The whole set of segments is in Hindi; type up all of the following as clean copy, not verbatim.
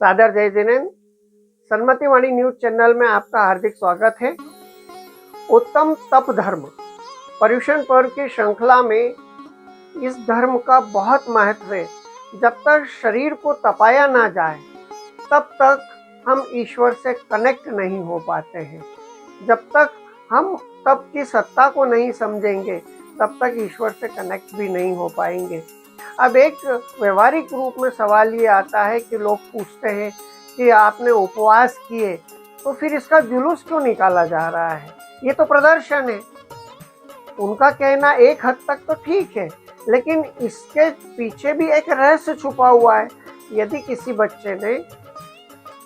सादर जय जिनेन्द्र। सन्मति वाणी न्यूज चैनल में आपका हार्दिक स्वागत है। उत्तम तप धर्म पर्युषण पर्व की श्रृंखला में इस धर्म का बहुत महत्व है। जब तक शरीर को तपाया ना जाए तब तक हम ईश्वर से कनेक्ट नहीं हो पाते हैं। जब तक हम तप की सत्ता को नहीं समझेंगे तब तक ईश्वर से कनेक्ट भी नहीं हो पाएंगे। अब एक व्यवहारिक रूप में सवाल ये आता है कि लोग पूछते हैं कि आपने उपवास किए तो फिर इसका जुलूस क्यों निकाला जा रहा है, ये तो प्रदर्शन है। उनका कहना एक हद तक तो ठीक है, लेकिन इसके पीछे भी एक रहस्य छुपा हुआ है। यदि किसी बच्चे ने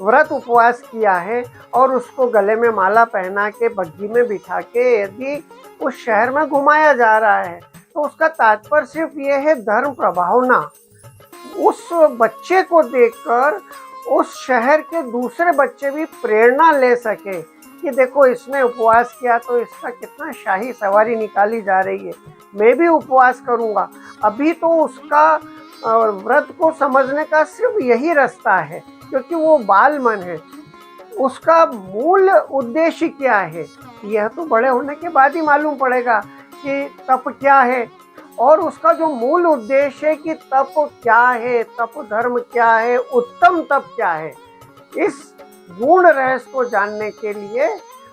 व्रत उपवास किया है और उसको गले में माला पहना के बग्घी में बिठा के यदि उस शहर में घुमाया जा रहा है तो उसका तात्पर्य सिर्फ ये है धर्म प्रभावना। उस बच्चे को देखकर उस शहर के दूसरे बच्चे भी प्रेरणा ले सके कि देखो इसने उपवास किया तो इसका कितना शाही सवारी निकाली जा रही है, मैं भी उपवास करूँगा। अभी तो उसका व्रत को समझने का सिर्फ यही रास्ता है, क्योंकि वो बाल मन है। उसका मूल उद्देश्य क्या है यह तो बड़े होने के बाद ही मालूम पड़ेगा कि तप क्या है, और उसका जो मूल उद्देश्य है कि तप क्या है, तप धर्म क्या है, उत्तम तप क्या है, इस गुण रहस्य को जानने के लिए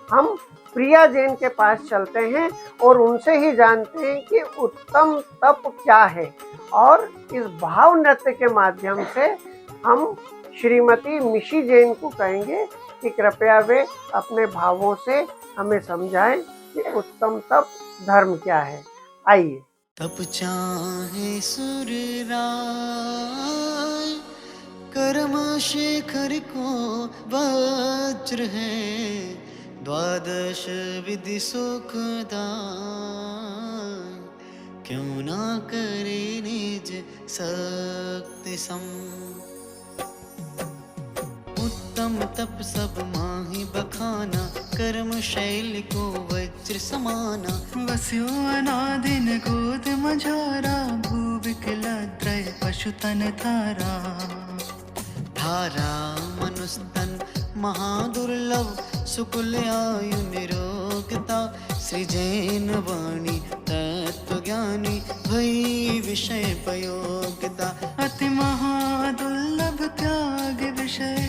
हम प्रिया जैन के पास चलते हैं और उनसे ही जानते हैं कि उत्तम तप क्या है। और इस भाव नृत्य के माध्यम से हम श्रीमती मिशी जैन को कहेंगे कि कृपया वे अपने भावों से हमें समझाएं कि उत्तम तप धर्म क्या है। आइए। तप चाहे सुर राय, कर्म शेखर को वज्र है, द्वादश विधि सुखदाय, क्यों ना करे निज शक्ति सम। उत्तम तप सब माहि बखाना, कर्म शैल को वज्र समाना। वस्यो अनादिन गोद मझारा, भू विकलत्रय पशुतन धारा। धारा मनुस्तन महादुर्लभ, सुकुल आयु निरोगता। सृजैन वाणी तत्व ज्ञानी, भई विषय पयोगता। अति महादुर्लभ त्याग विषय,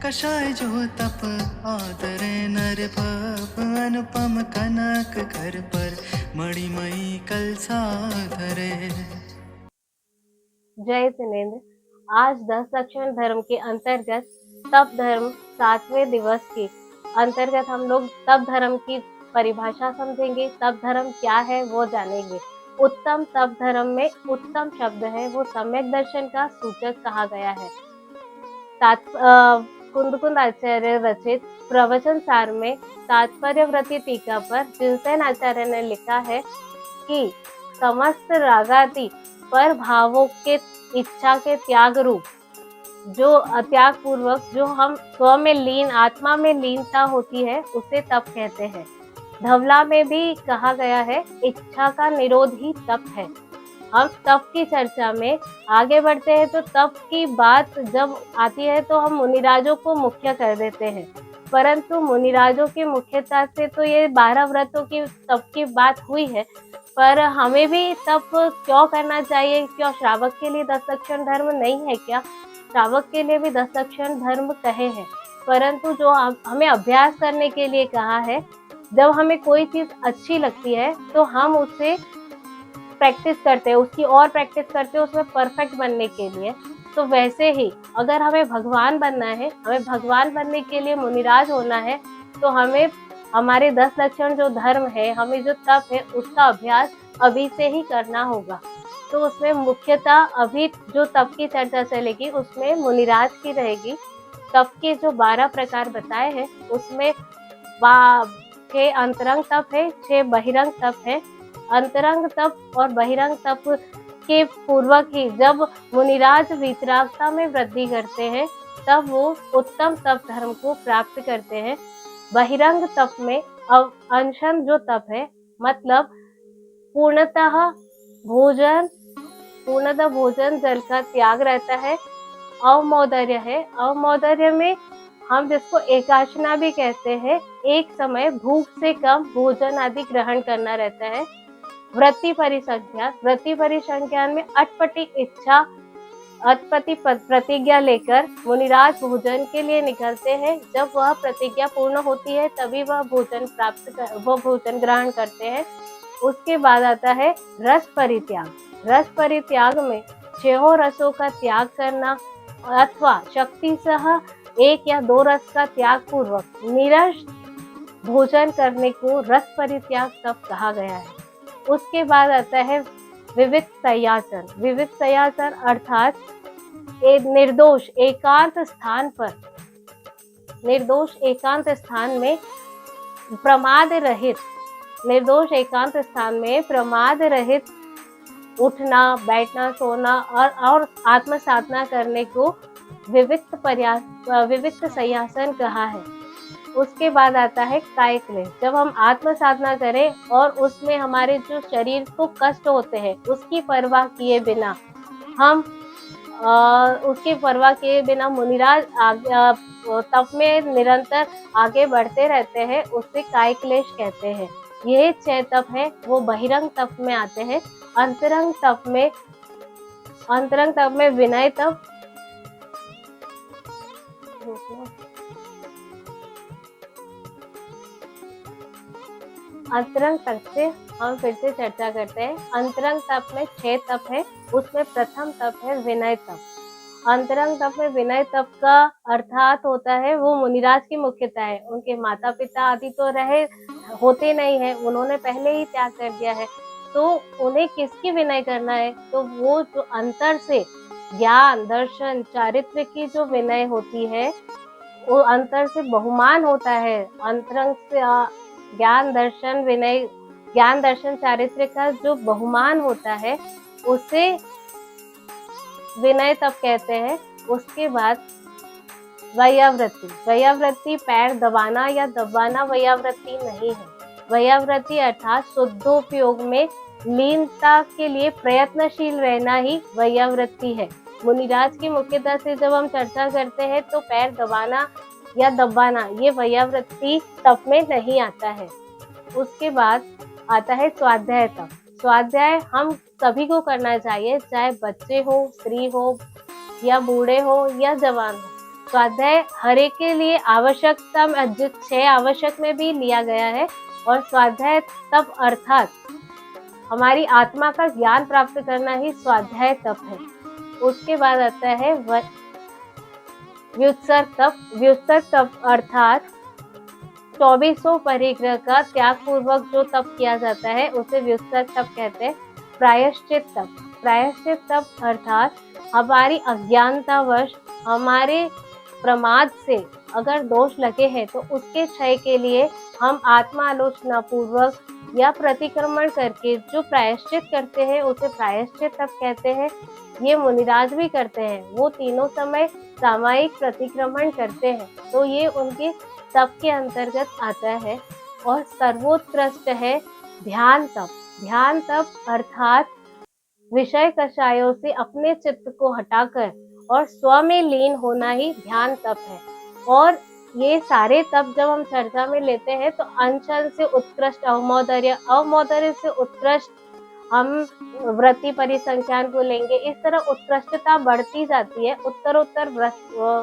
कषाय जो तप आदरे नर पप। अनुपम कनक घर पर, मणिमयी कलसा धरे। जय जिनेन्द्र। आज 10 दक्षिण धर्म के अंतर्गत तप धर्म 7वें दिवस के अंतर्गत हम लोग तप धर्म की परिभाषा समझेंगे। तप धर्म क्या है वो जानेंगे। उत्तम तप धर्म में उत्तम शब्द है वो सम्यक दर्शन का सूचक कहा गया है। कुंद आचार्य रचित प्रवचन सार में तात्पर्य व्रती टीका पर जिनसेन आचार्य ने लिखा है कि समस्त रागादि पर भावों के इच्छा के त्याग रूप, जो त्याग पूर्वक जो हम स्व में लीन, आत्मा में लीनता होती है, उसे तप कहते हैं। धवला में भी कहा गया है इच्छा का निरोध ही तप है। हम तप की चर्चा में आगे बढ़ते हैं तो तप की बात जब आती है तो हम मुनिराजों को मुख्य कर देते हैं, परंतु मुनिराजों की मुख्यता से तो ये 12 व्रतों की तप की बात हुई है, पर हमें भी तप क्यों करना चाहिए? क्यों श्रावक के लिए 10 दक्षिण धर्म नहीं है क्या? श्रावक के लिए भी 10 दक्षिण धर्म कहे हैं, परंतु जो हमें अभ्यास करने के लिए कहा है, जब हमें कोई चीज अच्छी लगती है तो हम उसे प्रैक्टिस करते हैं, उसकी और प्रैक्टिस करते हैं उसमें परफेक्ट बनने के लिए। तो वैसे ही अगर हमें भगवान बनना है, हमें भगवान बनने के लिए मुनिराज होना है, तो हमें हमारे 10 लक्षण जो धर्म है, हमें जो तप है, उसका अभ्यास अभी से ही करना होगा। तो उसमें मुख्यतः अभी जो तप की चर्चा चलेगी उसमें मुनिराज की रहेगी। तप के जो 12 प्रकार बताए हैं उसमें 6 अंतरंग तप है, 6 बहिरंग तप है। अंतरंग तप और बहिरंग तप के पूर्वक ही जब मुनिराज वितरागता में वृद्धि करते हैं तब वो उत्तम तप धर्म को प्राप्त करते हैं। बहिरंग तप में अनशन जो तप है, मतलब पूर्णतः भोजन जल का त्याग रहता है, अवमौदर्य है। अवमौदर्य में हम जिसको एकाशना भी कहते हैं, एक समय भूख से कम भोजन आदि ग्रहण करना रहता है। व्रति परिसंख्यान, व्रति परिसंख्यान में अटपटी इच्छा, अटपटी प्रतिज्ञा लेकर मुनिराज भोजन के लिए निकलते हैं। जब वह प्रतिज्ञा पूर्ण होती है तभी वह भोजन ग्रहण करते हैं। उसके बाद आता है रस परित्याग। रस परित्याग में 6 रसों का त्याग करना अथवा शक्ति सह 1 या 2 रस का त्याग पूर्वक निरस भोजन करने को रस परित्याग तप कहा गया है। उसके बाद आता है विविक्त संयाचन। विविक्त संयाचन अर्थात एक निर्दोष एकांत स्थान में प्रमाद रहित, निर्दोष एकांत स्थान में प्रमाद रहित उठना, बैठना, सोना और आत्म साधना करने को विविक्त संयासन कहा है। उसके बाद आता है कायिक क्लेश। जब हम आत्म साधना करें और उसमें हमारे जो शरीर को कष्ट होते हैं उसकी परवाह किए बिना मुनिराज तप में निरंतर आगे बढ़ते रहते हैं, उससे कायिक क्लेश कहते हैं। ये 6 तप है वो बहिरंग तप में आते हैं। अंतरंग तप में विनय तप, अंतरंग तप से हम फिर से चर्चा करते हैं। अंतरंग तप में 6 तप है, उसमें प्रथम तप है विनय तप। अंतरंग तप में विनय तप का अर्थात होता है वो मुनिराज की मुख्यता है। उनके माता पिता आदि तो होते नहीं है, उन्होंने पहले ही त्याग कर दिया है, तो उन्हें किसकी विनय करना है? तो वो जो अंतर से ज्ञान, दर्शन, चारित्र्य की जो विनय होती है वो अंतर से बहुमान होता है। अंतरंग से ज्ञान, दर्शन, विनय, ज्ञान, दर्शन, चारित्र्य का जो बहुमान होता है उसे विनय तप कहते हैं। उसके बाद वैयावृत्ति। वैयावृत्ति पैर दबाना या दबाना वैयावृत्ति नहीं है। वैयावृत्ति अर्थात शुद्धोपयोग में लीनता के लिए प्रयत्नशील रहना ही वैयावृत्ति है। मुनिराज की मुख्यता से जब हम चर्चा करते हैं तो पैर दबाना या दबाना ये वैयावृत्ति तप में नहीं आता है। उसके बाद आता है स्वाध्याय तप। स्वाध्याय हम सभी को करना चाहिए, चाहे बच्चे हो, स्त्री हो या बूढ़े हो या जवान हो। स्वाध्याय हर एक के लिए आवश्यकता में 6 आवश्यक में भी लिया गया है। और स्वाध्याय तप अर्थात हमारी आत्मा का ज्ञान प्राप्त करना ही स्वाध्याय तप है। उसके बाद आता है व्युत्सर्ग तप। व्युत्सर्ग तप अर्थात 2400 परिग्रह का त्याग पूर्वक जो तप किया जाता है उसे व्युत्सर्ग तप कहते हैं। प्रायश्चित तप। प्रायश्चित तप अर्थात हमारी अज्ञानतावश, हमारे प्रमाद से अगर दोष लगे हैं तो उसके क्षय के लिए हम आत्मालोचना पूर्वक या प्रतिक्रमण करके जो प्रायश्चित करते हैं उसे प्रायश्चित तप कहते हैं। ये मुनिराज भी करते हैं, वो तीनों समय सामयिक प्रतिक्रमण करते हैं, तो ये उनके तप के अंतर्गत आता है। और सर्वोत्कृष्ट है ध्यान तप। ध्यान तप अर्थात विषय कषायों से अपने चित्त को हटाकर और स्व में लीन होना ही ध्यान तप है। और ये सारे तप जब हम चर्चा में लेते हैं तो अंश से उत्कृष्ट अवमौदर्य, अवमौदर्य से उत्कृष्ट हम व्रति परिसंख्यान को लेंगे। इस तरह उत्कृष्टता बढ़ती जाती है, उत्तरोत्तर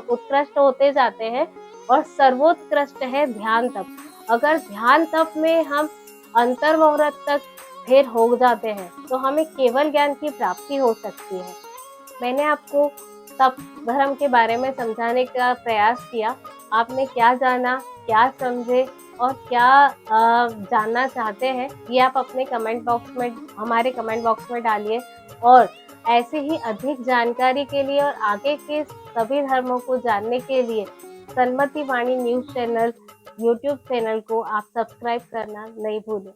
उत्कृष्ट होते जाते हैं। और सर्वोत्कृष्ट है ध्यान तप। अगर ध्यान तप में हम अंतर्मुहूर्त तक स्थिर हो जाते हैं तो हमें केवल ज्ञान की प्राप्ति हो सकती है। मैंने आपको तप धर्म के बारे में समझाने का प्रयास किया। आपने क्या जाना, क्या समझे और क्या जानना चाहते हैं ये आप अपने हमारे कमेंट बॉक्स में डालिए। और ऐसे ही अधिक जानकारी के लिए और आगे के सभी धर्मों को जानने के लिए सन्मति वाणी न्यूज़ चैनल यूट्यूब चैनल को आप सब्सक्राइब करना नहीं भूलें।